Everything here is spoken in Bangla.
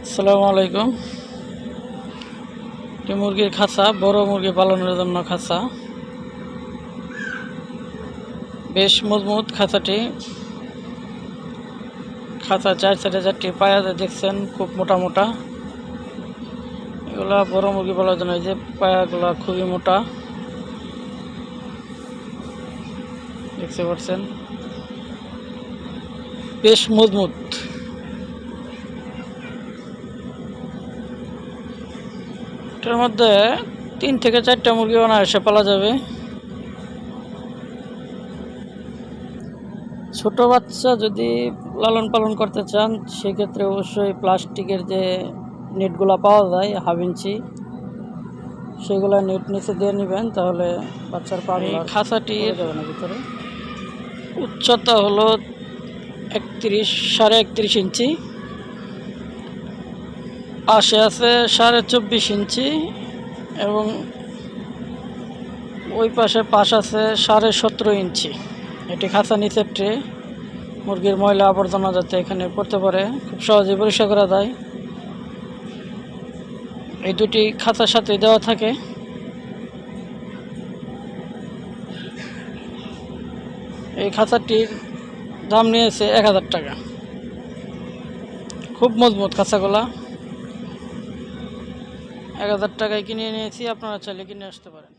আসসালামু আলাইকুম। এটি মুরগির খাঁচা, বড় মুরগি পালনের জন্য খাঁচা। বেশ মজবুত খাঁচাটি। খাঁচা চার সাইডে চারটি পায়া দেখছেন, খুব মোটা মোটা। এগুলা বড় মুরগি পালার জন্য। এই যে পায়াগুলা খুবই মোটা, দেখতে পাচ্ছেন, বেশ মজবুত। এটার মধ্যে 3 থেকে 4টা মুরগি অনায়াসে পালা যাবে। ছোট বাচ্চা যদি লালন পালন করতে চান সেক্ষেত্রে অবশ্যই প্লাস্টিকের যে নেটগুলো পাওয়া যায় 1/2 ইঞ্চি, সেগুলো নেট নিচে দিয়ে নেবেন, তাহলে বাচ্চার পা খাঁচাটির ভিতরে উচ্চতা হলো 31.5 ইঞ্চি, পাশে আছে 24.5 ইঞ্চি এবং ওই পাশে আছে 17.5 ইঞ্চি। এটি খাঁচা নিচের ট্রে। মুরগির ময়লা আবর্জনা যাতে এখানে পড়তে পারে, খুব সহজে পরিষ্কার করা যায়। এই দুটি খাঁচার সাথে দেওয়া থাকে। এই খাঁচাটির দাম নিয়েছে 1000 টাকা। খুব মজবুত খাঁচাগুলা। 1000 টাকায় কিনে নিয়েছি, আপনারা চাইলে কিনে আসতে পারেন।